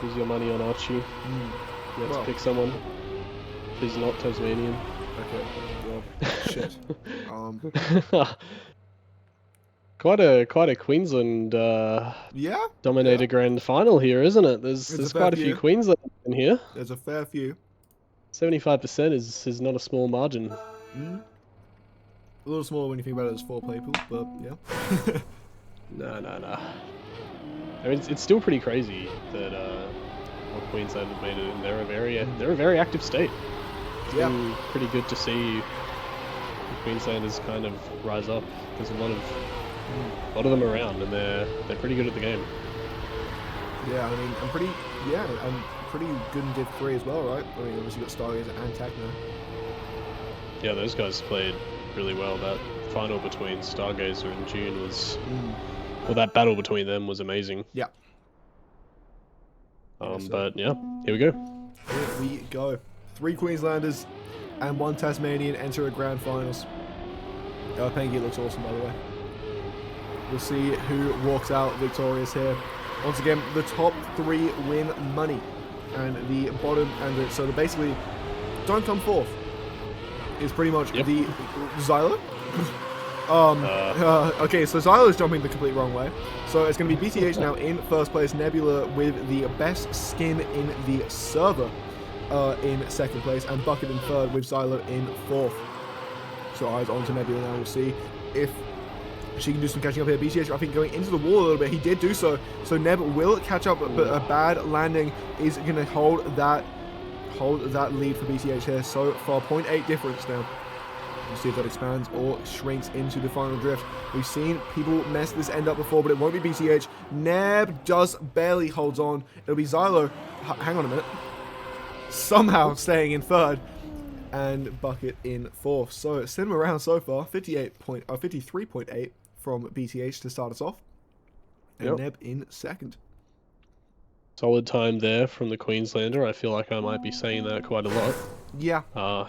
Use your money on Archie. You have to pick someone. Please not Tasmanian. Okay. Well, shit. Quite a Queensland Yeah. dominator grand final here, isn't it? There's quite a few Queensland in here. There's a fair few. 75% is not a small margin. A little smaller when you think about it as 4 people, but yeah. No. I mean, it's still pretty crazy that Queensland have made it, and they're a very active state. It's been pretty good to see the Queenslanders kind of rise up. There's a lot of them around, and they're pretty good at the game. Yeah, I mean, I'm pretty good in Div 3 as well, right? I mean, obviously you've got Stargazer and Trackmania. Yeah, those guys played really well. That final between Stargazer and June was... Well, that battle between them was amazing. Yeah. But yeah, here we go. Here we go. 3 Queenslanders and 1 Tasmanian enter a grand finals. Pengi looks awesome, by the way. We'll see who walks out victorious here. Once again, the top 3 win money, and the bottom so basically don't come fourth is pretty much the Xylo. Okay, so Xylo's jumping the complete wrong way. So it's going to be BTH now in first place, Nebula with the best skin in the server in second place, and Bucket in third with Xylo in fourth. So eyes on to Nebula now. We'll see if she can do some catching up here. BTH, I think, going into the wall a little bit. He did do so. So Neb will catch up, but a bad landing is going to hold that lead for BTH here. So far, 0.8 difference now. We'll see if that expands or shrinks into the final drift. We've seen people mess this end up before, but it won't be BTH. Neb just barely holds on. It'll be Xylo. Hang on a minute. Somehow staying in third. And Bucket in fourth. So similar round so far. 53.8 from BTH to start us off. And Neb in second. Solid time there from the Queenslander. I feel like I might be saying that quite a lot. Yeah.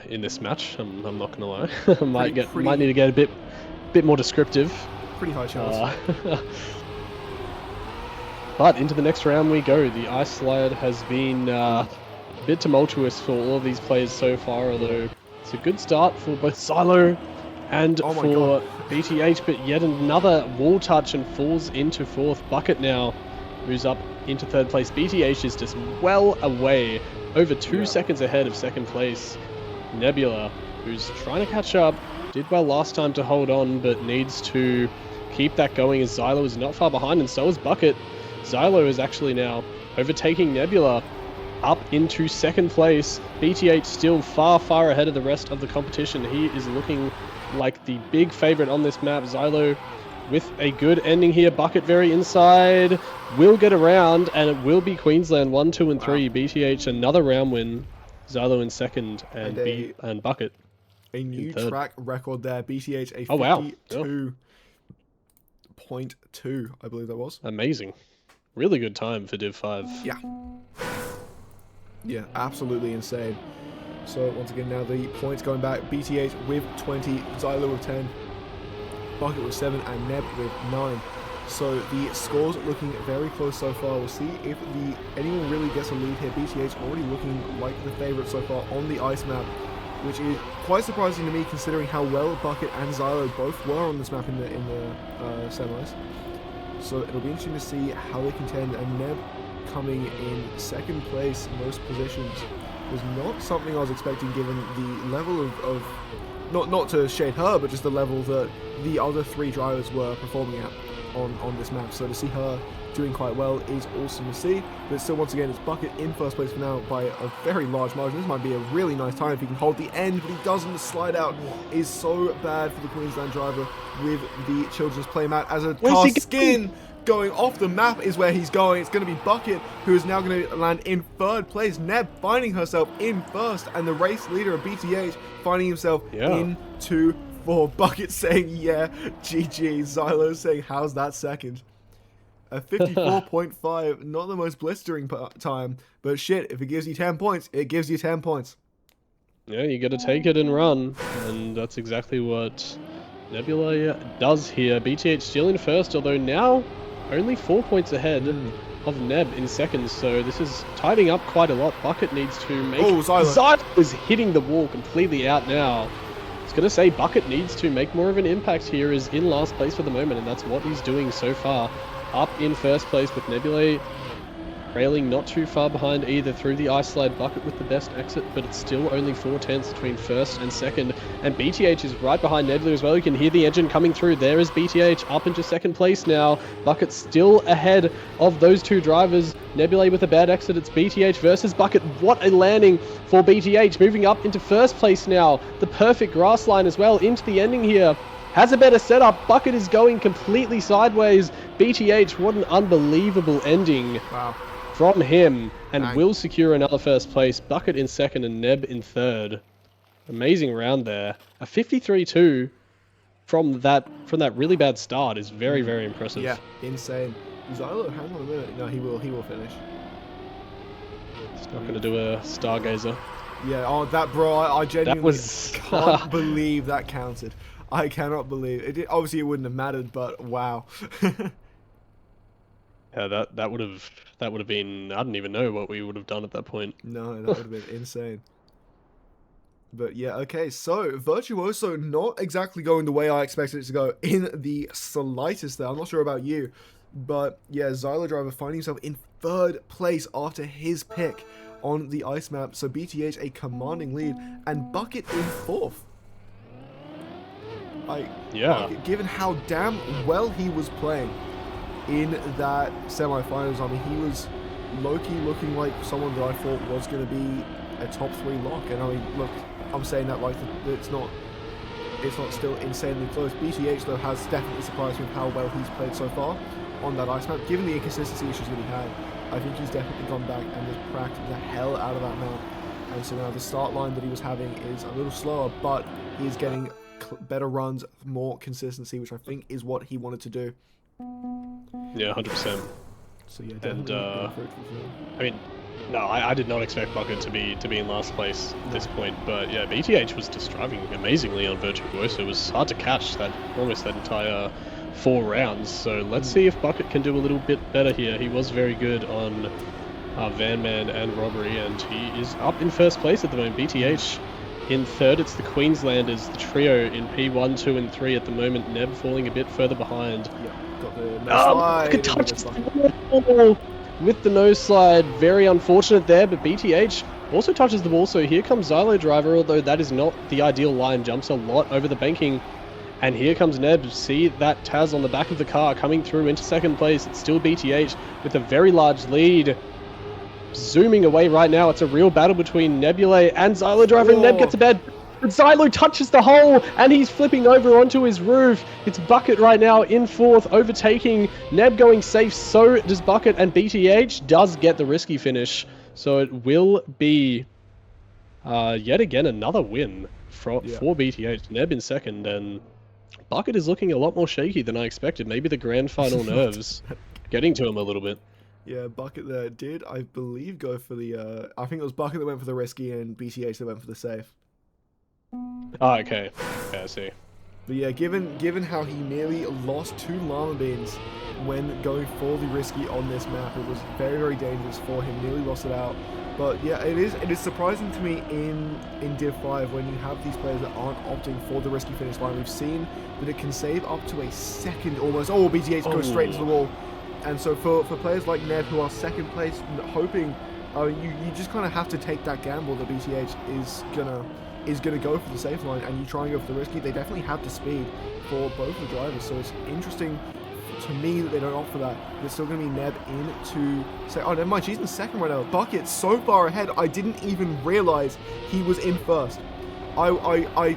In this match, I'm not gonna lie. might need to get a bit more descriptive. Pretty high chance. But into the next round we go. The ice slide has been a bit tumultuous for all of these players so far, although it's a good start for both Xylo and for BTH, but yet another wall touch and falls into fourth. Bucket now moves up into third place. BTH is just well away, over 2 seconds ahead of second place. Nebula, who's trying to catch up, did well last time to hold on, but needs to keep that going as Xylo is not far behind, and so is Bucket. Xylo is actually now overtaking Nebula up into second place. BTH still far ahead of the rest of the competition. He is looking like the big favorite on this map. Xylo with a good ending here. Bucket very inside, will get around, and it will be Queensland 1, 2, and 3. BTH another round win. Xylo in second, and Bucket a new track record there. BTH a 52.2, I believe that was. Amazing. Really good time for Div 5. Yeah, absolutely insane. So once again, now the points going back. BTH with 20, Xylo with 10, Bucket with 7, and Neb with 9. So the scores looking very close so far. We'll see if anyone really gets a lead here. BTH already looking like the favourite so far on the ice map, which is quite surprising to me considering how well Bucket and Xylo both were on this map in the semis. So it'll be interesting to see how they contend, and Neb coming in second place most positions was not something I was expecting given the level of not to shade her, but just the level that the other 3 drivers were performing at on this map. So to see her doing quite well is awesome to see. But still, once again, it's Bucket in first place for now by a very large margin. This might be a really nice time if he can hold the end, but he doesn't. The slide out is so bad for the Queensland driver with the children's playmat as a car skin going off the map is where he's going. It's going to be Bucket, who is now going to land in third place. Neb finding herself in first, and the race leader of BTH finding himself into fourth. Bucket saying, yeah, GG. Xylo saying, how's that second? A 54.5, not the most blistering time, but shit, if it gives you 10 points, it gives you 10 points. Yeah, you got to take it and run, and that's exactly what Nebula does here. BTH still in first, although now only 4 points ahead of Neb in second. So this is tightening up quite a lot. Bucket needs to make... Oh, Zylo. Zylo is hitting the wall completely out now. I was going to say Bucket needs to make more of an impact here. Is in last place for the moment, and that's what he's doing so far. Up in first place with Nebulae trailing not too far behind either through the ice slide. Bucket with the best exit, but it's still only 4/10 between first and second. And BTH is right behind Nebula as well. You can hear the engine coming through. There is BTH up into second place now. Bucket still ahead of those two drivers. Nebula with a bad exit. It's BTH versus Bucket. What a landing for BTH. Moving up into first place now. The perfect grass line as well into the ending here. Has a better setup. Bucket is going completely sideways. BTH, what an unbelievable ending. Wow. From him, and will secure another first place. Bucket in second and Neb in third. Amazing round there. A 53-2 from that really bad start is very, very impressive. Yeah, insane. Zylo, hang on a minute. No, he will finish. He's not going to do a stargazer. Yeah, oh, that, bro, I genuinely can't believe that counted. I cannot believe it. Obviously, it wouldn't have mattered, but wow. Yeah, that would have been, I don't even know what we would have done at that point. No, that would have been insane. But yeah, okay, so Virtuoso not exactly going the way I expected it to go in the slightest there. I'm not sure about you, but yeah, Zylo driver finding himself in third place after his pick on the ice map. So BTH a commanding lead and Bucket in fourth. Bucket, given how damn well he was playing in that semi-finals, I mean, he was low-key looking like someone that I thought was going to be a top 3 lock. And I mean, look, I'm saying that like it's not still insanely close. BTH though has definitely surprised me with how well he's played so far on that ice map. Given the inconsistency issues that he had, I think he's definitely gone back and just cracked the hell out of that map. And so now the start line that he was having is a little slower, but he's getting better runs, more consistency, which I think is what he wanted to do. Yeah, 100%. So yeah, and I mean, no, I did not expect Bucket to be in last place at this point, but yeah, BTH was just driving amazingly on Virtuoso. It was hard to catch almost that entire 4 rounds. So let's see if Bucket can do a little bit better here. He was very good on Van Man and Robbery, and he is up in first place at the moment. BTH in third. It's the Queenslanders, the trio in P1, 2, and 3 at the moment. Neb falling a bit further behind. Yeah, got the nose slide. With the nose slide, very unfortunate there, but BTH also touches the ball, so here comes Zylo driver, although that is not the ideal line. Jumps a lot over the banking, and here comes Neb. See that Taz on the back of the car coming through into second place. It's still BTH with a very large lead. Zooming away right now, it's a real battle between Nebula and Zylo driver, and Neb gets a bad... But Zylo touches the hole, and he's flipping over onto his roof. It's Bucket right now in fourth, overtaking Neb going safe. So does Bucket, and BTH does get the risky finish. So it will be yet again another win for BTH. Neb in second, and Bucket is looking a lot more shaky than I expected. Maybe the grand final nerves getting to him a little bit. Yeah, Bucket there did, I believe, go for the... I think it was Bucket that went for the risky and BTH that went for the safe. Oh, okay. Yeah, I see. But yeah, given how he nearly lost 2 llama beans when going for the risky on this map, it was very, very dangerous for him. Nearly lost it out. But yeah, it is surprising to me in Div 5 when you have these players that aren't opting for the risky finish line. We've seen that it can save up to a second almost. Oh, BTH goes straight into the wall. And so for players like Neb who are second place, hoping, you just kind of have to take that gamble that BTH is gonna go for the safe line, and you try and go for the risky. They definitely have the speed for both the drivers, so it's interesting to me that they don't opt for that. There's still gonna be Neb in to say, oh, never mind, she's in second right now. Bucket so far ahead, I didn't even realize he was in first. I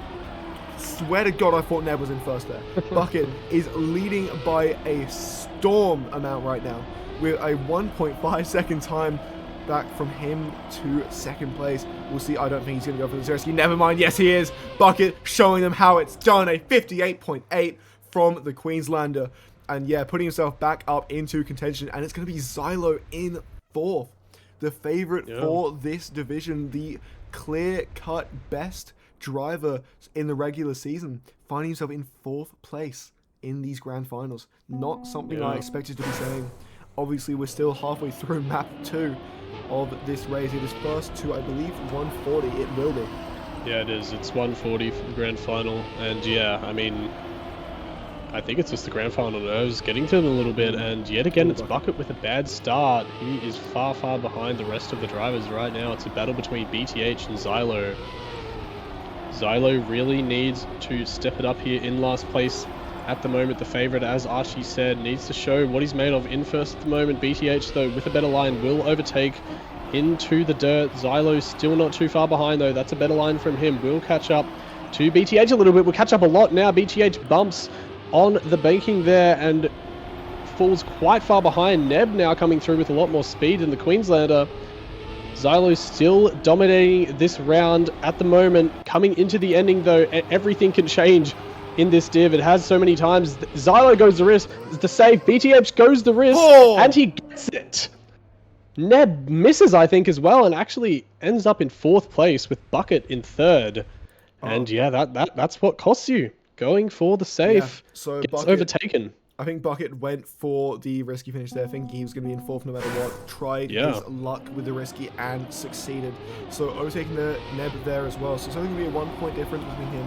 swear to God, I thought Neb was in first there. Bucket is leading by a storm amount right now, with a 1.5 second time back from him to second place. We'll see. I don't think he's going to go for the rescue. Never mind. Yes, he is. Bucket showing them how it's done. A 58.8 from the Queenslander. And yeah, putting himself back up into contention. And it's going to be Zylo in fourth. The favorite for this division. The clear-cut best driver in the regular season. Finding himself in fourth place in these grand finals. Not something I expected to be saying obviously we're still halfway through map 2 of this race. It is first to, I believe, 140. It will be. Yeah, it is. It's 140 for the grand final. And yeah, I mean, I think it's just the grand final nerves getting to him a little bit. And yet again, it's Bucket with a bad start. He is far, far behind the rest of the drivers right now. It's a battle between BTH and Xylo. Xylo really needs to step it up here in last place at the moment. The favourite, as Archie said, needs to show what he's made of in first at the moment. BTH, though, with a better line, will overtake into the dirt. Xylo still not too far behind, though. That's a better line from him. Will catch up to BTH a little bit. Will catch up a lot now. BTH bumps on the banking there and falls quite far behind. Neb now coming through with a lot more speed than the Queenslander. Xylo still dominating this round at the moment. Coming into the ending, though, everything can change in this div. It has so many times. Xylo goes the risk. The save. BTH goes the risk, and he gets it. Neb misses, I think, as well, and actually ends up in 4th place with Bucket in 3rd. And yeah, that's what costs you. Going for the safe, so gets Bucket, overtaken. I think Bucket went for the risky finish there, thinking he was going to be in 4th no matter what. Tried his luck with the risky and succeeded. So overtaking the Neb there as well. So it's only going to be a 1 point difference between him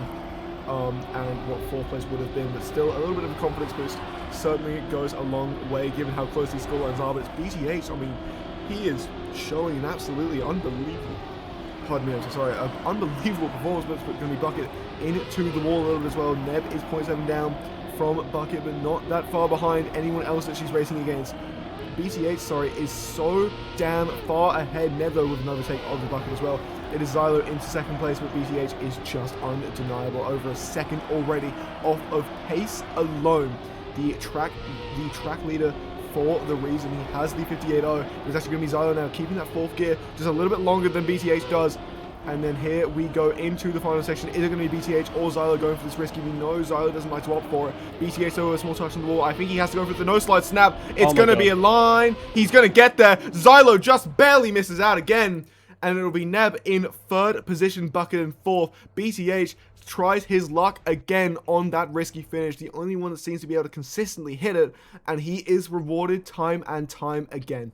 and what 4th place would have been. But still, a little bit of a confidence boost certainly goes a long way given how close these scorelines are. But it's BTH, I mean, he is showing an absolutely unbelievable, pardon me, I'm so sorry, an unbelievable performance, but it's going to be Bucket into the wall a little bit as well. Neb is 0.7 down from Bucket, but not that far behind anyone else that she's racing against. BTH, sorry, is so damn far ahead. Neb, though, with an overtake of the Bucket as well. It is Xylo into 2nd place, but BTH is just undeniable. Over a second already off of pace alone. The track leader for the reason he has the 58.0 is actually going to be Xylo now, keeping that 4th gear just a little bit longer than BTH does. And then here we go into the final section. Is it going to be BTH or Xylo going for this risky? We know Xylo doesn't like to opt for it. BTH, though, a small touch on the wall. I think he has to go for the no-slide snap. It's going to be a line. He's going to get there. Xylo just barely misses out again. And it'll be Neb in 3rd position, Bucket in 4th. BTH tries his luck again on that risky finish. The only one that seems to be able to consistently hit it. And he is rewarded time and time again.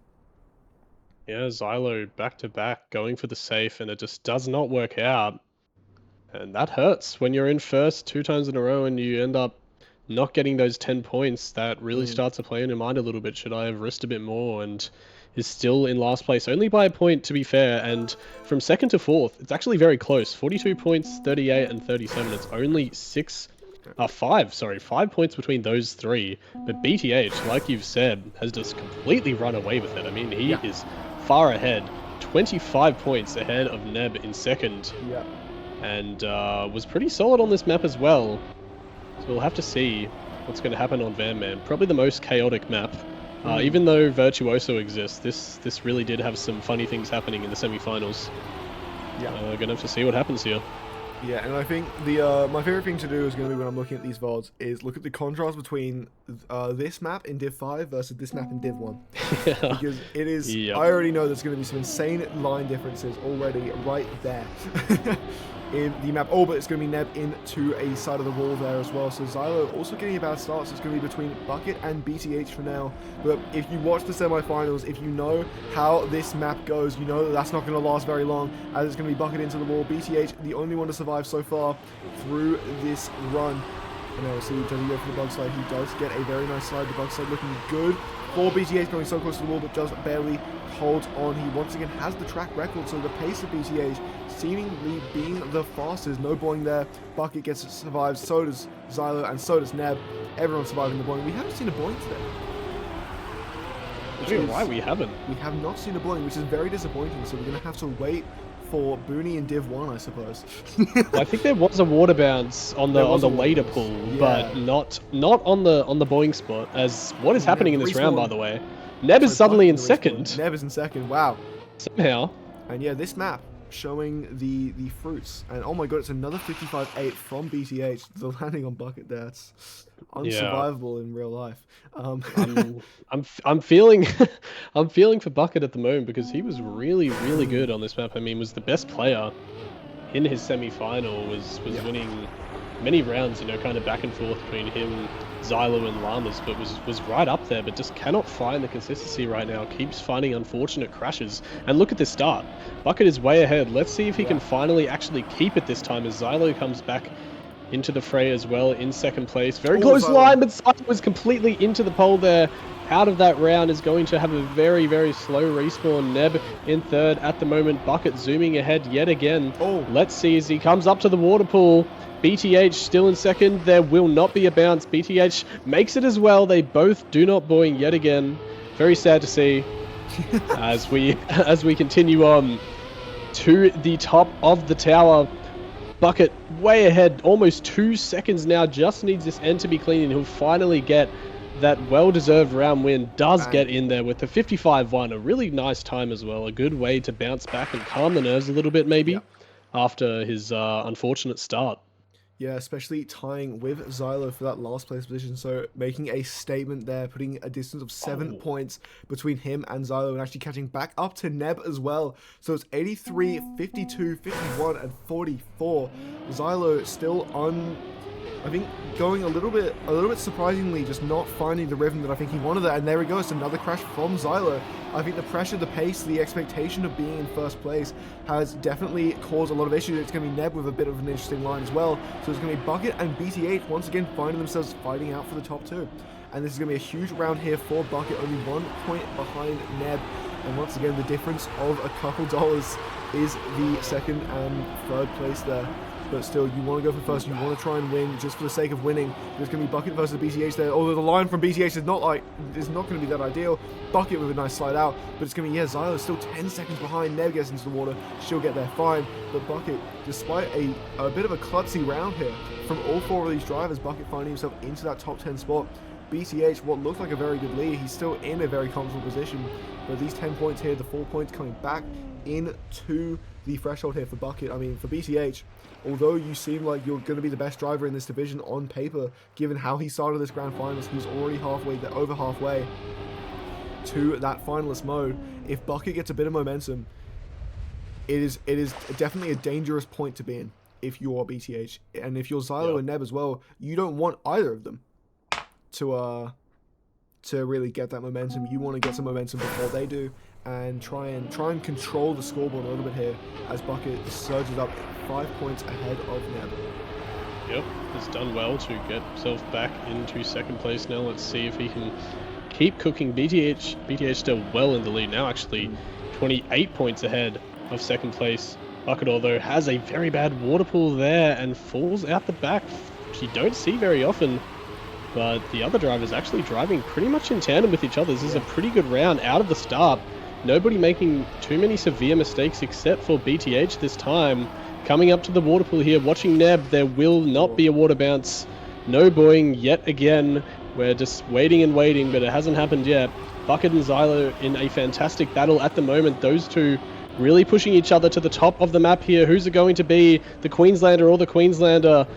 Yeah, Xylo back-to-back going for the safe, and it just does not work out. And that hurts when you're in first 2 times in a row and you end up not getting those 10 points. That really starts to play in your mind a little bit. Should I have risked a bit more? And is still in last place, only by a point to be fair. And from 2nd to 4th, it's actually very close. 42 points, 38 and 37. It's only 5 points between those 3. But BTH, like you've said, has just completely run away with it. I mean, he is far ahead, 25 points ahead of Neb in 2nd. Yeah. And was pretty solid on this map as well. So we'll have to see what's going to happen on Van Man. Probably the most chaotic map. Even though Virtuoso exists, this really did have some funny things happening in the semi-finals. Yeah. Gonna have to see what happens here. Yeah, and I think the my favorite thing to do is going to be when I'm looking at these VODs is look at the contrast between this map in Div 5 versus this map in Div 1. Because it is, I already know there's going to be some insane line differences already right there in the map. Oh, but it's going to be Neb into a side of the wall there as well. So Xylo also getting a bad start, so it's going to be between Bucket and BTH for now. But if you watch the semi-finals, if you know how this map goes, you know that that's not going to last very long, as it's going to be Bucket into the wall. BTH, the only one to survive so far through this run. And now we'll see, does he go for the bug slide? He does get a very nice slide. The bug slide looking good for BTH, going so close to the wall, but just barely holds on. He once again has the track record, so the pace of BTH seemingly being the fastest. No boing there. Bucket gets survived, so does Xylo, and so does Neb. Everyone surviving the boing. We haven't seen a boing today. I don't know why we haven't. We have not seen a boing, which is very disappointing, so we're going to have to wait for Booney in Div 1, I suppose. Well, I think there was a water bounce on the later pool, but not on the boing spot. As what is happening in this round, by the way? Neb is suddenly in 2nd. Neb is in 2nd. Wow. Somehow. And yeah, this map showing the fruits, and oh my god, it's another 55-8 from BTH. The landing on Bucket there, it's unsurvivable in real life. I'm feeling I'm feeling for Bucket at the moment, because he was really good on this map. I mean, was the best player in his semi-final, was winning many rounds, you know, kind of back and forth between him, Xylo and Llamas, but was right up there, but just cannot find the consistency right now. Keeps finding unfortunate crashes. And look at this start. Bucket is way ahead. Let's see if he can finally actually keep it this time as Xylo comes back into the fray as well in second place. Very close line, but Xylo was completely into the pole there. Out of that round is going to have a very, very slow respawn. Neb in third at the moment. Bucket zooming ahead yet again. Let's see as he comes up to the water pool. BTH still in second. There will not be a bounce. BTH makes it as well. They both do not boing yet again. Very sad to see as we continue on to the top of the tower. Bucket way ahead, almost 2 seconds now. Just needs this end to be clean and he'll finally get that well-deserved round win. Does get in there with the 55-1. A really nice time as well. A good way to bounce back and calm the nerves a little bit maybe after his unfortunate start. Yeah, especially tying with Xylo for that last place position. So making a statement there, putting a distance of 7 points between him and Xylo and actually catching back up to Neb as well. So it's 83, 52, 51, and 44. Xylo still I think going a little bit surprisingly, just not finding the rhythm that I think he wanted there. And there we go, it's another crash from Xylo. I think the pressure, the pace, the expectation of being in first place has definitely caused a lot of issues. It's going to be Neb with a bit of an interesting line as well. So it's going to be Bucket and BTH once again finding themselves fighting out for the top 2. And this is going to be a huge round here for Bucket, only 1 point behind Neb. And once again, the difference of a couple dollars is the second and third place there. But still, you want to go for first. You want to try and win just for the sake of winning. There's going to be Bucket versus BTH there. Although the line from BTH is not going to be that ideal. Bucket with a nice slide out, but it's going to be Xylo still 10 seconds behind. Neb gets into the water. She'll get there fine. But Bucket, despite a bit of a klutzy round here from all 4 of these drivers, Bucket finding himself into that top 10 spot. BTH, what looked like a very good lead, he's still in a very comfortable position. But these 10 points here, the 4 points coming back into the threshold here for Bucket. I mean, for BTH, although you seem like you're going to be the best driver in this division on paper, given how he started this grand finals, he's already over halfway to that finalist mode. If Bucket gets a bit of momentum, it is definitely a dangerous point to be in if you are BTH. And if you're Xylo and Neb as well, you don't want either of them to really get that momentum. You want to get some momentum before they do, and try and control the scoreboard a little bit here as Bucket surges up 5 points ahead of Neb. Yep, has done well to get himself back into second place now. Let's see if he can keep cooking. BTH still well in the lead now, actually 28 points ahead of second place. Bucket, although, has a very bad water pool there and falls out the back, which you don't see very often. But the other drivers actually driving pretty much in tandem with each other. This is a pretty good round out of the start. Nobody making too many severe mistakes except for BTH this time. Coming up to the water pool here, watching Neb. There will not be a water bounce. No buoying yet again. We're just waiting and waiting, but it hasn't happened yet. Bucket and Xylo in a fantastic battle at the moment. Those two really pushing each other to the top of the map here. Who's it going to be? The Queenslander or the Queenslander?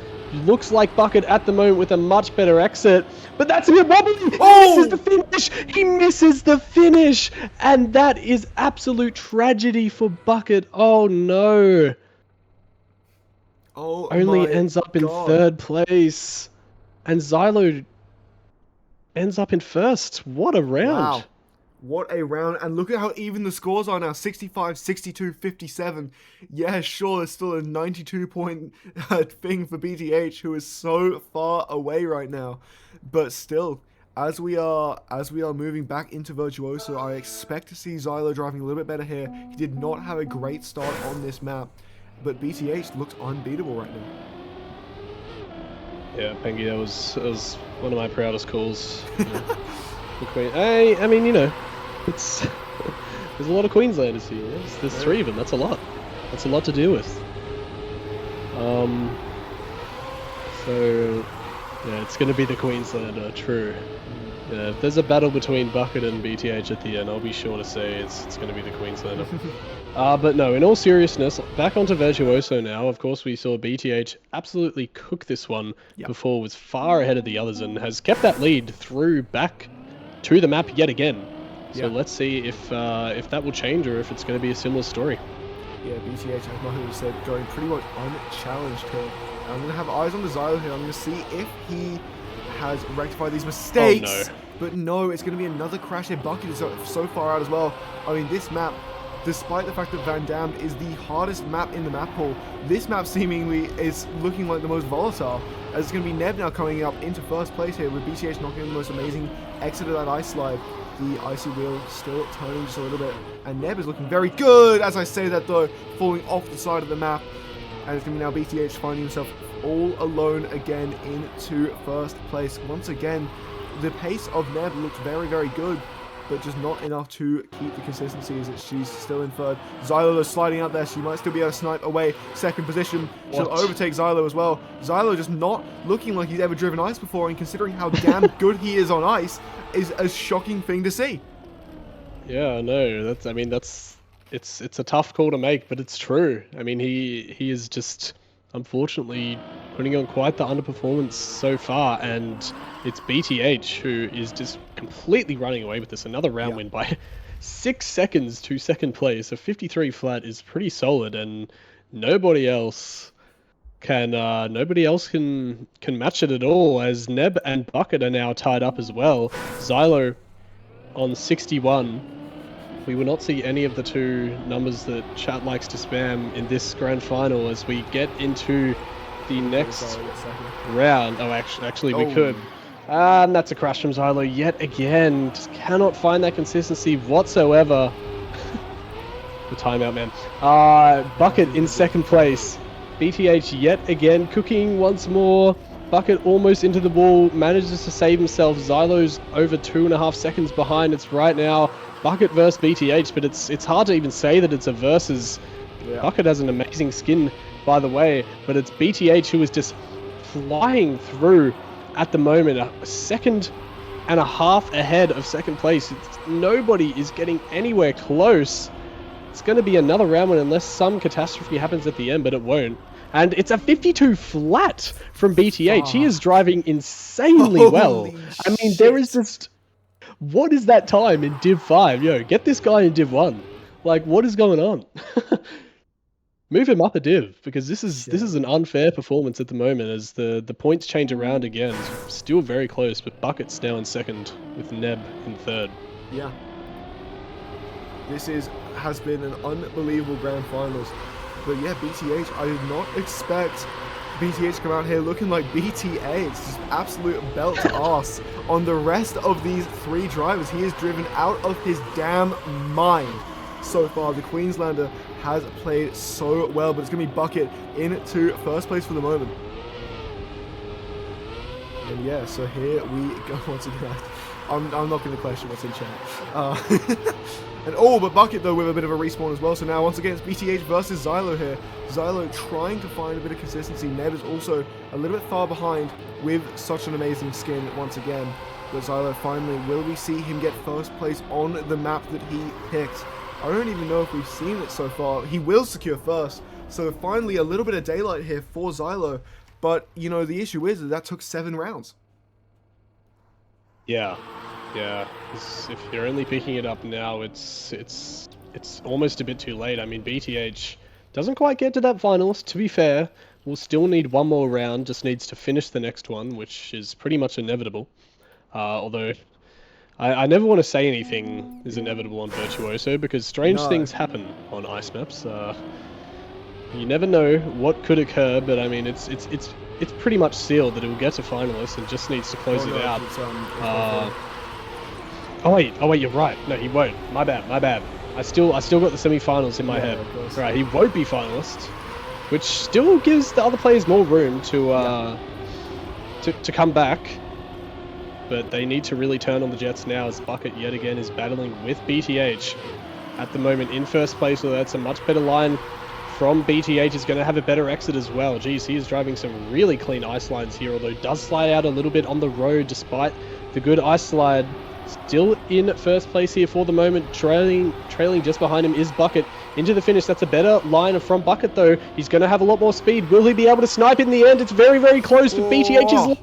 Looks like Bucket at the moment with a much better exit, but that's a bit wobbly. He misses the finish. He misses the finish, and that is absolute tragedy for Bucket. Oh no. Only ends up in third place, and Xylo ends up in first. What a round. Wow. What a round. And look at how even the scores are now. 65, 62, 57. Yeah, sure, there's still a 92-point thing for BTH, who is so far away right now. But still, as we are moving back into Virtuoso, I expect to see Xylo driving a little bit better here. He did not have a great start on this map, but BTH looks unbeatable right now. Yeah, Pengi, that was one of my proudest calls. I mean, you know, there's a lot of Queenslanders here. There's 3 of them. That's a lot. That's a lot to deal with. So yeah, it's going to be the Queenslander. True. Yeah, if there's a battle between Bucket and BTH at the end, I'll be sure to say it's going to be the Queenslander. But no, in all seriousness, back onto Virtuoso now. Of course, we saw BTH absolutely cook this one before, was far ahead of the others and has kept that lead through back to the map yet again. So let's see if that will change or if it's going to be a similar story. Yeah, BTH, as Mahu said, going pretty much unchallenged here I'm going to have eyes on the Xylo here. I'm going to see if he has rectified these mistakes. Oh, no. But no, it's going to be another crash here. Bucket is so far out as well. I mean, this map, despite the fact that Van Dam is the hardest map in the map pool, this map seemingly is looking like the most volatile. As it's going to be Neb now coming up into first place here with BTH knocking in the most amazing exit of that ice slide. The icy wheel still turning just a little bit. And Neb is looking very good, as I say that though, falling off the side of the map. And it's going to be now BTH finding himself all alone again into first place. Once again, the pace of Neb looks very, very good, but just not enough to keep the consistency as she's still in third. Xylo sliding out there. She might still be able to snipe away second position. She'll overtake Xylo as well. Xylo just not looking like he's ever driven ice before, and considering how damn good he is on ice, is a shocking thing to see. Yeah, no, it's a tough call to make, but it's true. I mean, he is just unfortunately putting on quite the underperformance so far, and it's BTH who is just completely running away with this. Another round win by 6 seconds to second place. A 53 flat is pretty solid, and nobody else can match it at all, as Neb and Bucket are now tied up as well. Xylo on 61. We will not see any of the two numbers that chat likes to spam in this grand final as we get into the next round. Oh, actually we could. And that's a crash from Xylo yet again. Just cannot find that consistency whatsoever. The timeout, man. Bucket in second place. BTH yet again cooking once more. Bucket almost into the wall, manages to save himself. Xylo's over 2.5 seconds behind. It's right now Bucket versus BTH, but it's hard to even say that it's a versus. Bucket has an amazing skin, by the way, but it's BTH who is just flying through at the moment. A 1.5 seconds ahead of second place. Nobody is getting anywhere close. It's going to be another round one unless some catastrophe happens at the end, but it won't. And it's a 52 flat from BTH. He is driving insanely well. I mean, there is just... What is that time in Div 5? Yo, get this guy in Div 1. Like, what is going on? Move him up a div, because this is an unfair performance at the moment as the points change around again. It's still very close, but Bucket's now in second with Neb in third. Yeah. This has been an unbelievable grand finals. But yeah, BTH, I did not expect BTH to come out here looking like BTA. It's just absolute belt to ass on the rest of these three drivers. He is driven out of his damn mind so far. The Queenslander has played so well, but it's going to be Bucket into first place for the moment. And yeah, so here we go once again. I'm not going to question what's in chat. But Bucket though with a bit of a respawn as well. So now once again it's BTH versus Xylo here. Xylo trying to find a bit of consistency. Neb is also a little bit far behind with such an amazing skin once again. But Xylo finally, will we see him get first place on the map that he picked? I don't even know if we've seen it so far. He will secure first. So finally a little bit of daylight here for Xylo. But, you know, the issue is that took 7 rounds. Yeah. If you're only picking it up now, it's almost a bit too late. I mean, BTH doesn't quite get to that finals, to be fair. We'll still need one more round, just needs to finish the next one, which is pretty much inevitable. Although, I never want to say anything is inevitable on Virtuoso, because strange things happen on ice maps. You never know what could occur, but I mean, it's pretty much sealed that it will get to finalists and just needs to close it out. Oh wait, you're right. No, he won't. My bad. I still got the semi-finals in my head. Right, he won't be finalist, which still gives the other players more room to come back. But they need to really turn on the Jets now, as Bucket yet again is battling with BTH at the moment in first place. So that's a much better line from BTH. Is going to have a better exit as well. Geez, he is driving some really clean ice lines here, although does slide out a little bit on the road despite the good ice slide. Still in first place here for the moment. Trailing just behind him is Bucket into the finish. That's a better line from Bucket though. He's going to have a lot more speed. Will he be able to snipe in the end? It's very, very close, but BTH is...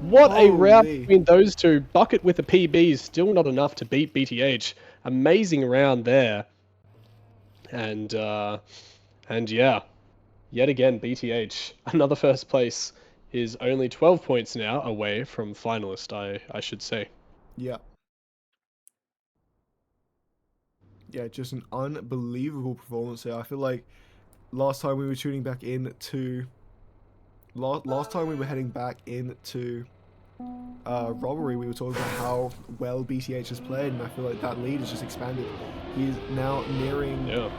what a round between those two. Bucket with a PB is still not enough to beat BTH. Amazing round there. And yeah. yet again, BTH, another first place, is only 12 points now away from finalist, I should say. Yeah. Yeah, just an unbelievable performance here. I feel like last time we were tuning back in to... Last time we were heading back into robbery, we were talking about how well BTH has played, and I feel like that lead has just expanded. He's now nearing oh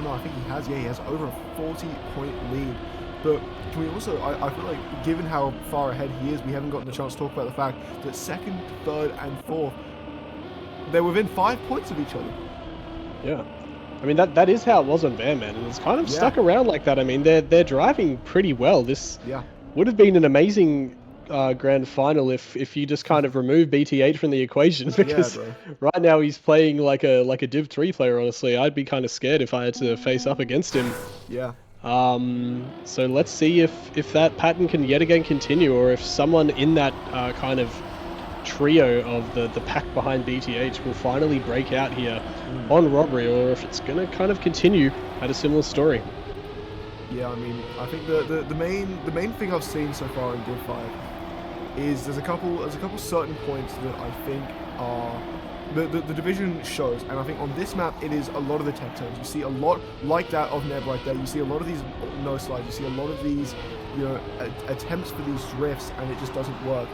no, I think he has over a 40-point lead. But can we also, I feel like, given how far ahead he is, we haven't gotten the chance to talk about the fact that second, third, and fourth, they're within 5 points of each other. Yeah. I mean, that is how it was on Bearman, and it's kind of stuck around like that. I mean, they're driving pretty well. This would have been an amazing grand final if you just kind of remove BT8 from the equation, because right now he's playing like a Div 3 player. Honestly, I'd be kind of scared if I had to face up against him. Yeah. So let's see if that pattern can yet again continue, or if someone in that kind of trio of the pack behind BTH will finally break out here on robbery, or if it's going to kind of continue at a similar story. Yeah, I mean, I think the main thing I've seen so far in Div 5 is there's a couple certain points that I think are the division shows, and I think on this map it is a lot of the tech turns. You see a lot like that of Neb right there. You see a lot of these no slides. You see a lot of these, you know, attempts for these drifts, and it just doesn't work.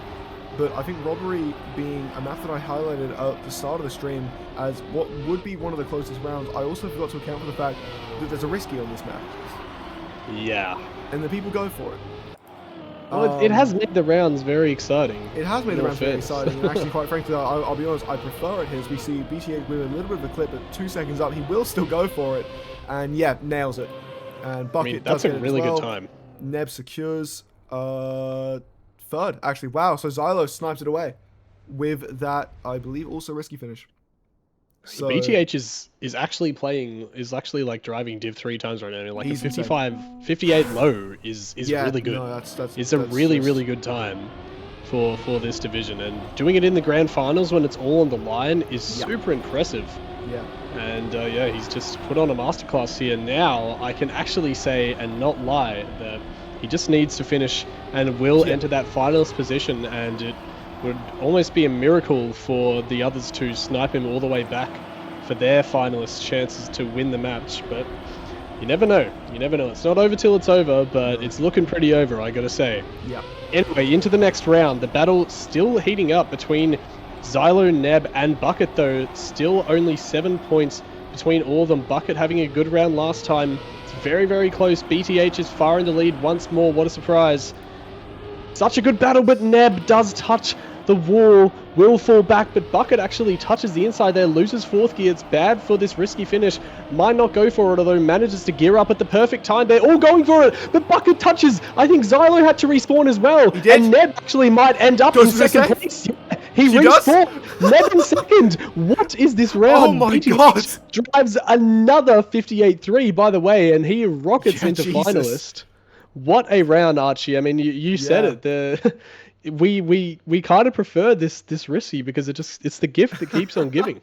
But I think Robbery being a map that I highlighted at the start of the stream as what would be one of the closest rounds, I also forgot to account for the fact that there's a risky on this map. Yeah. And the people go for it. Well, it has made the rounds very exciting. It has made the rounds very exciting, and actually, quite frankly, I'll be honest, I prefer it here, as we see BT8 with a little bit of a clip at 2 seconds up. He will still go for it, and yeah, nails it. And Bucket that's does a really good time. Neb secures third, actually. Wow, so Xylo snipes it away with that, I believe, also risky finish. So BTH is actually like driving Div 3 times right now. Like a 58 low is really good. No, it's a really good time for this division, and doing it in the grand finals when it's all on the line is super impressive. Yeah. And yeah, he's just put on a masterclass here. Now I can actually say and not lie that he just needs to finish and will enter that finalist position, and it would almost be a miracle for the others to snipe him all the way back for their finalist chances to win the match. But you never know. You never know. It's not over till it's over, but it's looking pretty over, I gotta say. Yeah. Anyway, into the next round. The battle still heating up between Xylo, Neb, and Bucket, though. Still only 7 points between all of them. Bucket having a good round last time. It's very close. BTH is far in the lead once more. What a surprise. Such a good battle, but Neb does touch the wall, will fall back, but Bucket actually touches the inside there, loses fourth gear. It's bad for this risky finish. Might not go for it, although manages to gear up at the perfect time. They're all going for it, but Bucket touches. I think Xylo had to respawn as well. He did. And Neb actually might end up in second place. He respawned. Neb in second. What is this round? Oh my god. Drives another 58-3, by the way, and he rockets into finalist. What a round, Archie. I mean, you said it. We kind of prefer this risky because it's the gift that keeps on giving.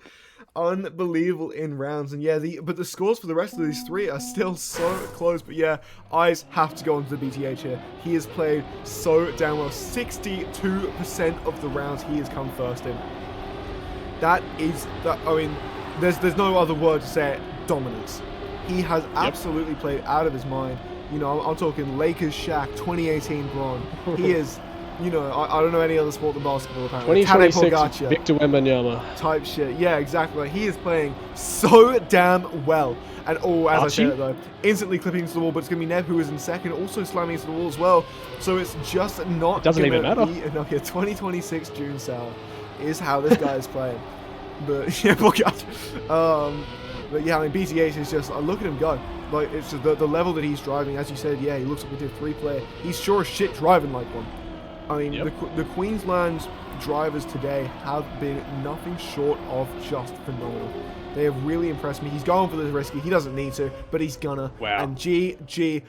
Unbelievable in rounds, and yeah, but the scores for the rest of these three are still so close. But yeah, eyes have to go onto the BTH here. He has played so damn well. 62% of the rounds he has come first in. I mean, there's no other word to say it. Dominance. He has absolutely played out of his mind. You know, I'm talking Lakers Shaq 2018 Bron. He is, you know, I don't know any other sport than basketball apparently. 2026 Victor Wembanyama type shit. Yeah, exactly. He is playing so damn well. And as I said it though, instantly clipping into the wall, but it's going to be Neb who is in second, also slamming into the wall as well. So it's just not it doesn't even matter. 2026 June Sour is how this guy is playing. But yeah, but yeah, I mean, BTH is just, look at him go. Like, it's the level that he's driving. As you said, yeah, he looks like a Div 3 player. He's sure as shit driving like one. I mean, the Queensland drivers today have been nothing short of just phenomenal. They have really impressed me. He's going for the risky. He doesn't need to, but he's gonna. Wow. And GG,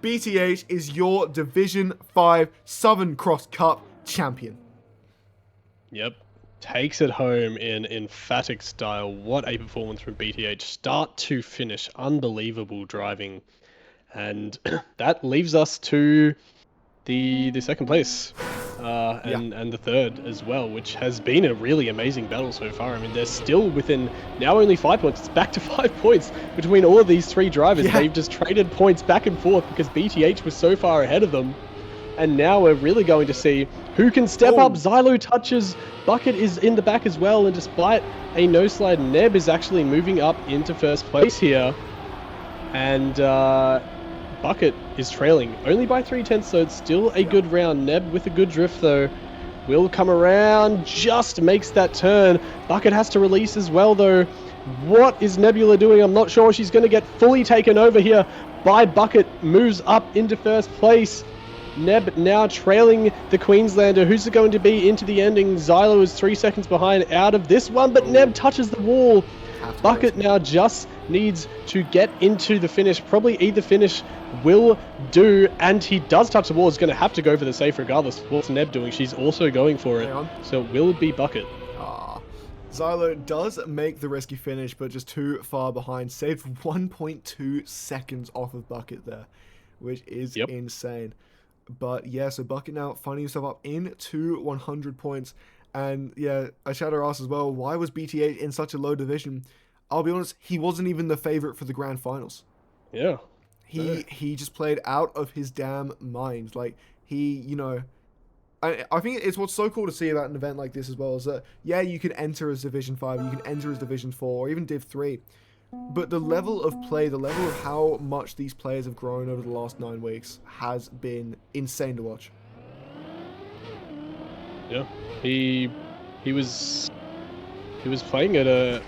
BTH is your Division 5 Southern Cross Cup champion. Yep. Takes it home in emphatic style. What a performance from BTH. Start to finish. Unbelievable driving. And that leaves us to the second place and the third as well, which has been a really amazing battle so far. I mean, they're still within now only 5 points. It's back to 5 points between all of these three drivers. They've just traded points back and forth because BTH was so far ahead of them. And now we're really going to see who can step up. Xylo touches. Bucket is in the back as well. And despite a no slide, Neb is actually moving up into first place here. And Bucket is trailing only by 3/10, so it's still a good round. Neb with a good drift though will come around, just makes that turn. Bucket has to release as well though. What is Nebula doing? I'm not sure. She's going to get fully taken over here by Bucket. Moves up into first place. Neb now trailing the Queenslander. Who's it going to be into the ending? Xylo is 3 seconds behind out of this one, but Neb touches the wall. Bucket now just needs to get into the finish. Probably either finish will do, and he does touch the wall. Is going to have to go for the safe regardless. What's Neb doing? She's also going for it. So it will be Bucket. Xylo does make the risky finish, but just too far behind. Saved 1.2 seconds off of Bucket there, which is insane. But yeah, so Bucket now finding himself up into 100 points. And yeah, Shadow asked as well, why was BT8 in such a low division? I'll be honest, he wasn't even the favorite for the grand finals. Yeah. He just played out of his damn mind. Like, he, you know, I think it's what's so cool to see about an event like this as well, is that, yeah, you can enter as Division 5, you can enter as Division 4, or even Div 3. But the level of play, the level of how much these players have grown over the last 9 weeks has been insane to watch. Yeah, he was playing at a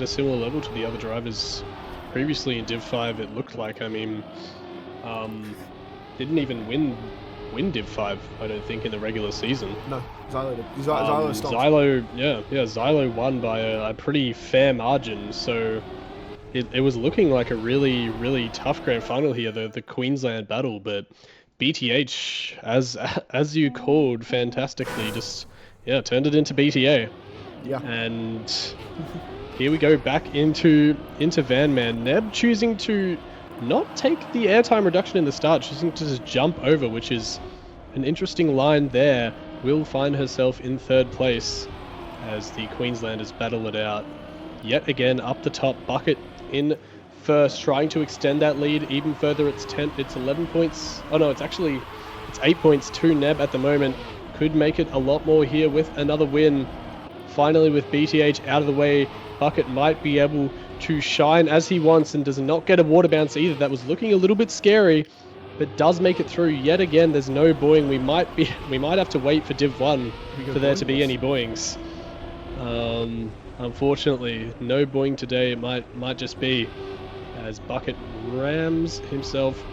similar level to the other drivers previously in Div 5. It looked like. I mean, didn't even win Div 5. I don't think in the regular season. No, Xylo did. Xylo stopped. Xylo won by a pretty fair margin. So it was looking like a really tough grand final here, the Queensland battle, but BTH, as you called fantastically, just turned it into BTA. Yeah. And here we go back into Van Man. Neb choosing to not take the airtime reduction in the start, choosing to just jump over, which is an interesting line there. Will find herself in third place as the Queenslanders battle it out. Yet again up the top, Bucket in first, trying to extend that lead even further. It's 11 points. Oh no, it's 8 points to Neb at the moment. Could make it a lot more here with another win. Finally, with BTH out of the way, Bucket might be able to shine as he wants and does not get a water bounce either. That was looking a little bit scary, but does make it through. Yet again, there's no buoying. We might have to wait for Div 1 for there to be any buoyings. Unfortunately, no buoying today. It might just be as Bucket rams himself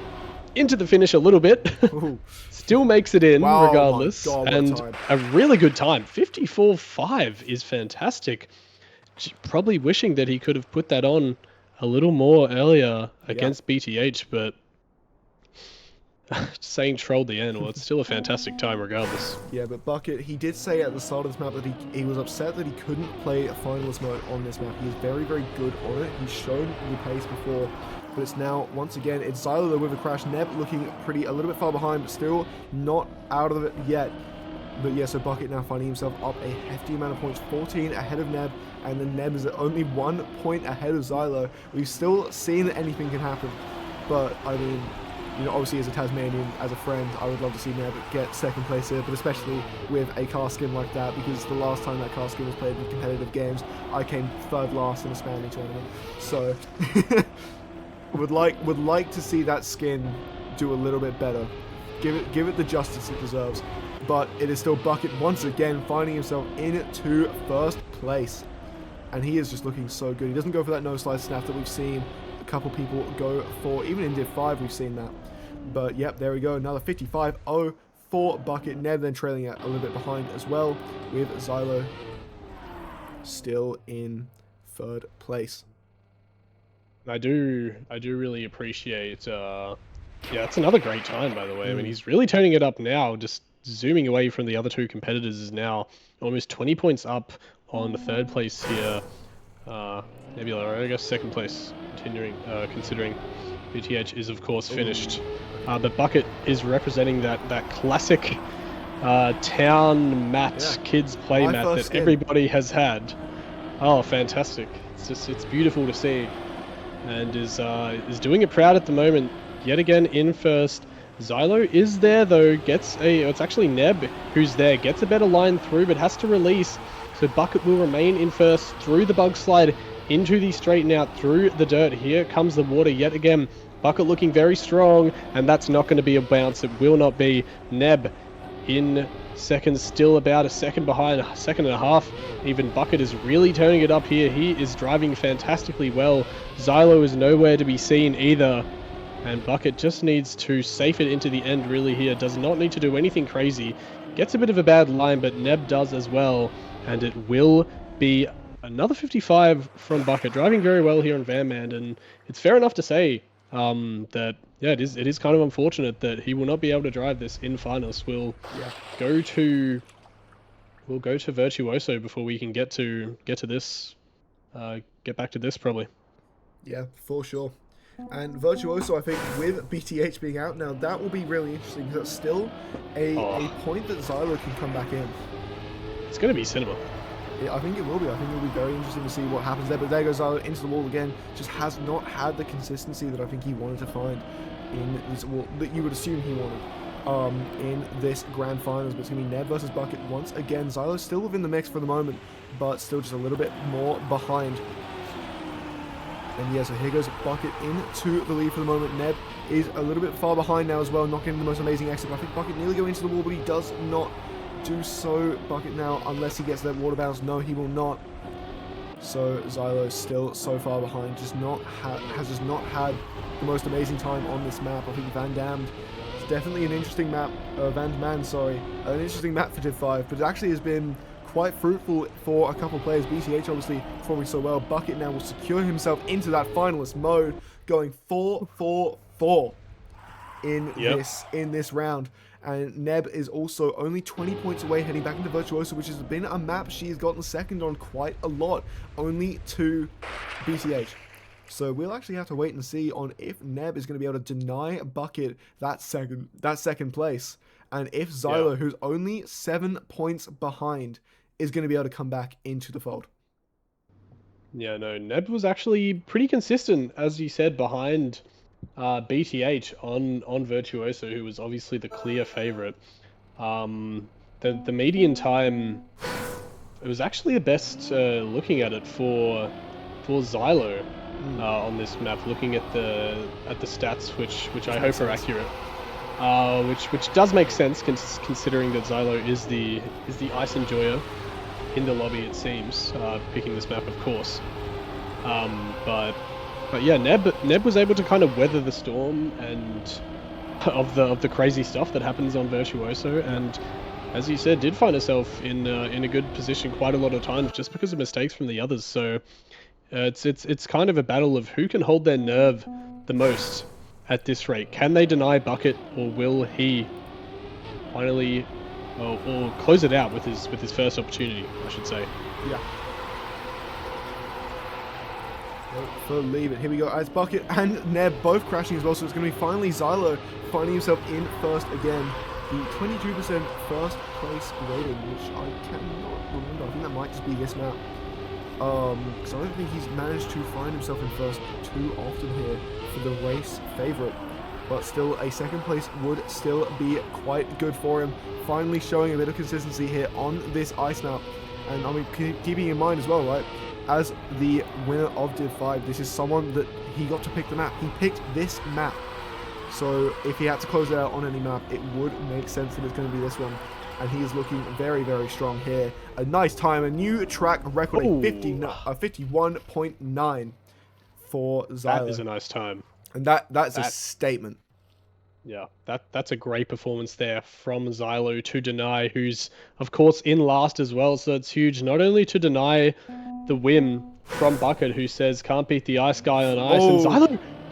into the finish a little bit. Still makes it in regardless. God, and a really good time. 54.5 is fantastic. Probably wishing that he could have put that on a little more earlier against BTH, but saying trolled the end. Well, it's still a fantastic time regardless. Yeah, but Bucket, he did say at the start of this map that he was upset that he couldn't play a finalist mode on this map. He is very good on it. He's shown the pace before, but it's now, once again, it's Xylo with a crash. Neb looking a little bit far behind, but still not out of it yet. But yeah, so Bucket now finding himself up a hefty amount of points, 14 ahead of Neb, and then Neb is only 1 point ahead of Xylo. We've still seen that anything can happen, but I mean, you know, obviously as a Tasmanian, as a friend, I would love to see Neb get second place here, but especially with a car skin like that, because the last time that car skin was played in competitive games, I came third last in a Spanning tournament. So, would like to see that skin do a little bit better. Give it the justice it deserves. But it is still Bucket once again finding himself into first place. And he is just looking so good. He doesn't go for that no slide snap that we've seen a couple people go for. Even in Div 5 we've seen that. But yep, there we go. Another 55-0 for Bucket. Neb then trailing it a little bit behind as well, with Xylo still in third place. I do really appreciate it's another great time, by the way. I mean, he's really turning it up now. Just zooming away from the other two competitors is now almost 20 points up on the third place here. Nebula, I guess second place, considering. BTH is, of course, finished. But Bucket is representing that classic town mat, kids play mat that everybody has had. Oh, fantastic. It's beautiful to see. And is doing it proud at the moment. Yet again in first. Xylo is there though, it's actually Neb who's there, gets a better line through but has to release. So Bucket will remain in first through the bug slide into the straighten out through the dirt. Here comes the water yet again. Bucket looking very strong, and that's not going to be a bounce. It will not be. Neb in second, still about a second behind, a second and a half. Even Bucket is really turning it up here. He is driving fantastically well. Xylo is nowhere to be seen either. And Bucket just needs to safe it into the end really here. Does not need to do anything crazy. Gets a bit of a bad line, but Neb does as well. And it will be another 55 from Bucket. Driving very well here on Vanman. And it's fair enough to say that, yeah, it is kind of unfortunate that he will not be able to drive this in finals. We'll go to Virtuoso before we can get to this, get back to this probably. Yeah, for sure. And Virtuoso, I think, with BTH being out now, that will be really interesting because that's still a point that Xylo can come back in. It's going to be cinema. Yeah, I think it will be. I think it'll be very interesting to see what happens there. But there goes Xylo into the wall again. Just has not had the consistency that I think he wanted to find in this wall, that you would assume he wanted in this grand finals. But it's going to be Neb versus Bucket once again. Xylo's still within the mix for the moment, but still just a little bit more behind. And yeah, so here goes Bucket into the lead for the moment. Neb is a little bit far behind now as well, not getting the most amazing exit. I think Bucket nearly going into the wall, but he does not do so. Bucket now, unless he gets that water bounce, no, he will not. So Xylo still so far behind, has just not had the most amazing time on this map. I think Van Damned is definitely an interesting map, an interesting map for Div 5, but it actually has been quite fruitful for a couple of players. BTH obviously performing so well. Bucket now will secure himself into that finalist mode, going 4-4-4 in this round. And Neb is also only 20 points away, heading back into Virtuoso, which has been a map she's gotten second on quite a lot, only to BTH. So we'll actually have to wait and see on if Neb is going to be able to deny Bucket that second place, and if Xylo, who's only 7 points behind, is going to be able to come back into the fold. Yeah, no, Neb was actually pretty consistent, as you said, behind BTH on Virtuoso, who was obviously the clear favorite. The median time, it was actually the best looking at it for Xylo on this map. Looking at the stats, which I hope are accurate. Which does make sense considering that Xylo is the ice enjoyer in the lobby, it seems, picking this map, of course. But yeah, Neb was able to kind of weather the storm and of the crazy stuff that happens on Virtuoso, and as you said, did find herself in a good position quite a lot of times just because of mistakes from the others. So it's kind of a battle of who can hold their nerve the most at this rate. Can they deny Bucket, or will he finally or close it out with his first opportunity, I should say? Yeah. Believe it. Here we go. As Bucket and Neb both crashing as well, so it's going to be finally Xylo finding himself in first again. The 22% first place rating, which I cannot remember. I think that might just be this map. Because I don't think he's managed to find himself in first too often here for the race favourite. But still, a second place would still be quite good for him. Finally showing a bit of consistency here on this ice map. And I mean, keeping in mind as well, right? As the winner of Div 5, this is someone that he got to pick the map. He picked this map. So if he had to close it out on any map, it would make sense that it's going to be this one. And he is looking very, very strong here. A nice time, a new track record, a 51.9 for Xylo. That is a nice time. And that's a statement. Yeah, that's a great performance there from Xylo to deny, who's of course in last as well. So it's huge, not only to deny the win from Bucket, who says can't beat the ice guy on ice, and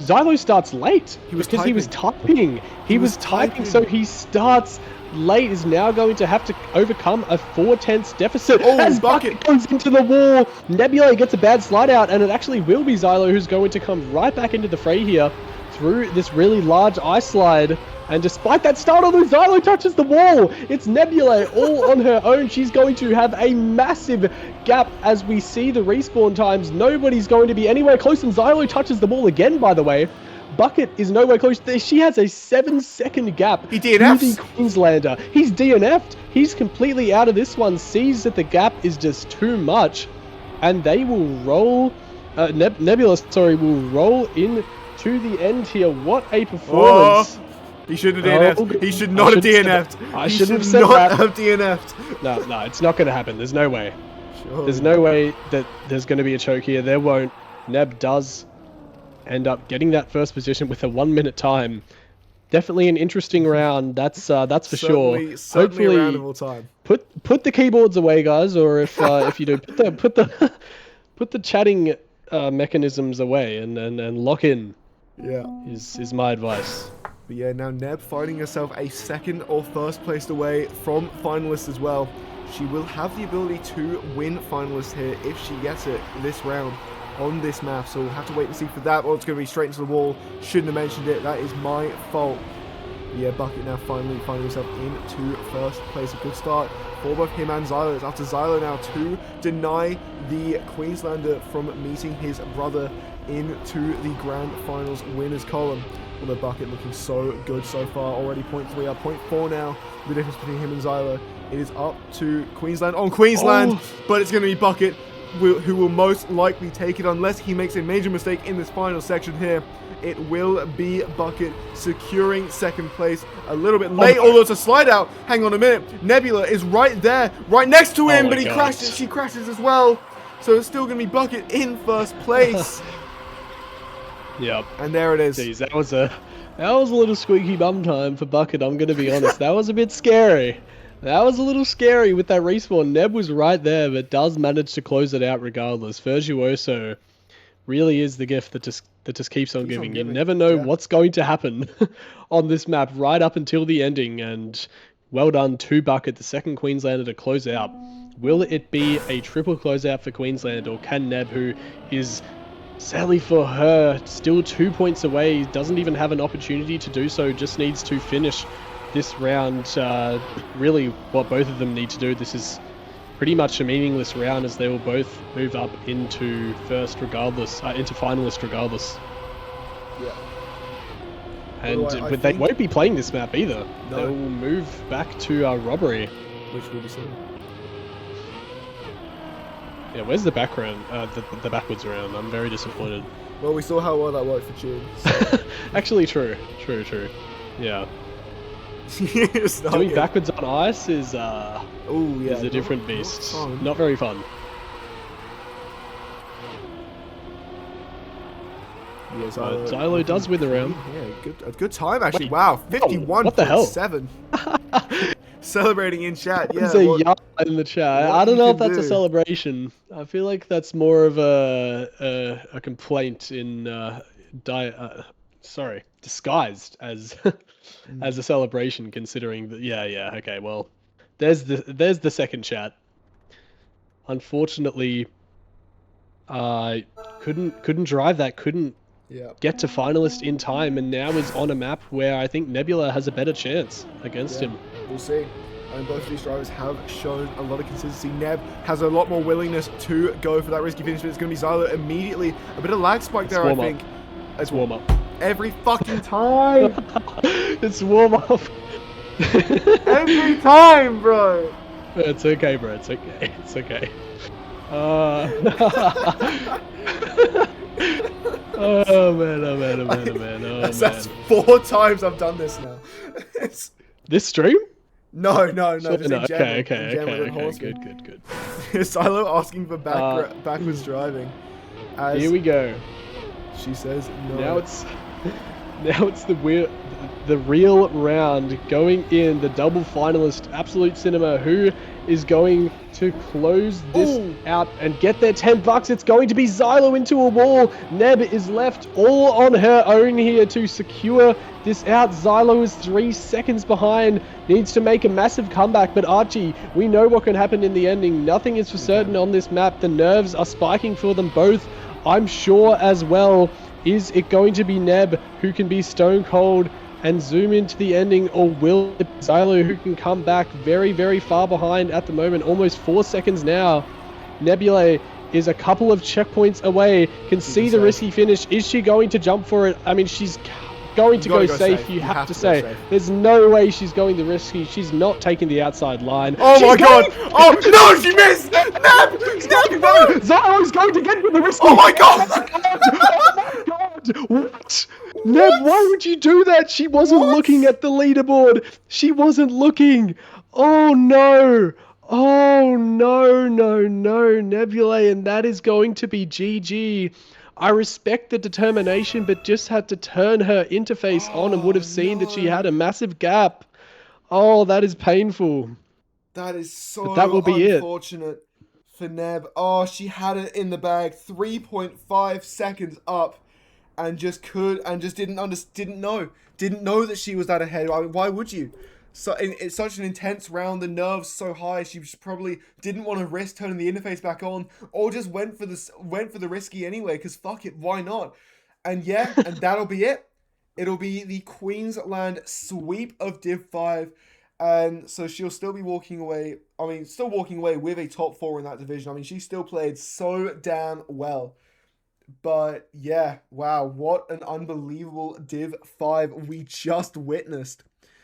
Xylo starts late he was typing. He was typing, so he starts late, is now going to have to overcome a 4/10 deficit as Bucket goes into the wall. Nebula gets a bad slide out, and it actually will be Xylo who's going to come right back into the fray here. through this really large ice slide. And despite that startle, Xylo touches the wall. It's Nebula all on her own. She's going to have a massive gap as we see the respawn times. Nobody's going to be anywhere close, and Xylo touches the wall again, by the way. Bucket is nowhere close. She has a 7-second gap He to DNFs. the Queenslander. He's DNF'd. He's completely out of this one. Sees that the gap is just too much. And they will roll... Nebula, will roll in to the end here. What a performance. Oh, he shouldn't have DNF'd. He should not have DNF'd. I He shouldn't should have not said have DNF'd. No, it's not going to happen. There's no way. Sure. There's no way that there's going to be a choke here. There won't. Neb does end up getting that first position with a 1 minute time. Definitely an interesting round. That's for sure. Certainly a round of all time. Put the keyboards away, guys, or if you do, put the chatting mechanisms away and lock in. Yeah. Is my advice. But yeah, now Neb finding herself a second or first place away from finalists as well. She will have the ability to win finalists here if she gets it this round on this map. So we'll have to wait and see for that. Or it's going to be straight into the wall. Shouldn't have mentioned it. That is my fault. Yeah, Bucket now finally finding himself into first place. A good start for both him and Xylo. It's up to Xylo now to deny the Queenslander from meeting his brother into the grand finals winners column. Although Bucket looking so good so far. Already 0.3 up, 0.4 now. The difference between him and Xylo. It is up to Queensland on Queensland. But it's going to be Bucket who will most likely take it unless he makes a major mistake in this final section here. It will be Bucket securing second place a little bit late, although it's a slide out. Hang on a minute. Nebula is right there, right next to him, but he crashes. She crashes as well. So it's still going to be Bucket in first place. Yep. And there it is. Jeez, that was a little squeaky bum time for Bucket, I'm going to be honest. That was a bit scary. That was a little scary with that respawn. Neb was right there, but does manage to close it out regardless. Virtuoso really is the gift that just keeps on giving. You never know what's going to happen on this map right up until the ending. And well done to Bucket, the second Queenslander to close out. Will it be a triple closeout for Queensland, or can Neb, who is sadly for her still 2 points away, doesn't even have an opportunity to do so, just needs to finish this round? Really what both of them need to do. This is pretty much a meaningless round as they will both move up into first regardless, into finalist regardless. Yeah. And but they won't be playing this map either. No. They will move back to robbery, which will be soon. Yeah, where's the background? The backwards round. I'm very disappointed. Well, we saw how well that worked for Tune. So. Actually, true. Yeah. Doing backwards on ice is is a different beast. Not very fun. Yeah, Xylo does win the round. Yeah, a good time actually. Wow, 51.7. Celebrating in chat. Yeah, there's a yarn in the chat. I don't know if that's a celebration. I feel like that's more of a complaint in disguised as as a celebration, considering that. Yeah. Okay, well, there's the second chat. Unfortunately, couldn't drive that. Couldn't get to finalist in time, and now is on a map where I think Nebula has a better chance against him. We'll see. And both of these drivers have shown a lot of consistency. Neb has a lot more willingness to go for that risky finish, but it's going to be Xylo immediately. A bit of lag spike there, I think. It's warm up. Every fucking time. It's warm up. Every time, bro. It's okay, bro. It's okay. It's okay. Oh man. That's 4 times I've done this now. This stream? No. Just in general. Okay. Good. Xylo asking for backwards driving. Here we go. She says no. Now it's the real round going in. The double finalist, Absolute Cinema, who is going to close this out and get their $10. It's going to be Xylo into a wall. Neb is left all on her own here to secure this out. Xylo is 3 seconds behind, needs to make a massive comeback, but Archie, we know what can happen in the ending. Nothing is for certain on this map. The nerves are spiking for them both, I'm sure, as well. Is it going to be Neb who can be stone cold and zoom into the ending, or will it be Xylo who can come back very, very far behind at the moment, almost 4 seconds now? Nebula is a couple of checkpoints away, can see the risky finish. Is she going to jump for it? I mean, she's going to go safe. You have to say. There's no way she's going the risky. She's not taking the outside line. Oh my god! Oh no, she missed! Neb! Xylo's going to get the risky. Oh my god! Oh my god! What? Neb, why would you do that? She wasn't looking at the leaderboard. She wasn't looking. Oh no! Oh no, Nebula, and that is going to be GG. I respect the determination, but just had to turn her interface on and would have seen that she had a massive gap. Oh, that is painful. That is so that will be unfortunate for Neb. Oh, she had it in the bag, 3.5 seconds up, and just didn't know that she was that ahead. I mean, why would you? So it's such an intense round, the nerves so high. She probably didn't want to risk turning the interface back on, or just went for the risky anyway. Because fuck it, why not? And yeah, and that'll be it. It'll be the Queensland sweep of Div 5. And so she'll still be walking away. I mean, still walking away with a top 4 in that division. I mean, she still played so damn well. But yeah, wow, what an unbelievable Div 5 we just witnessed.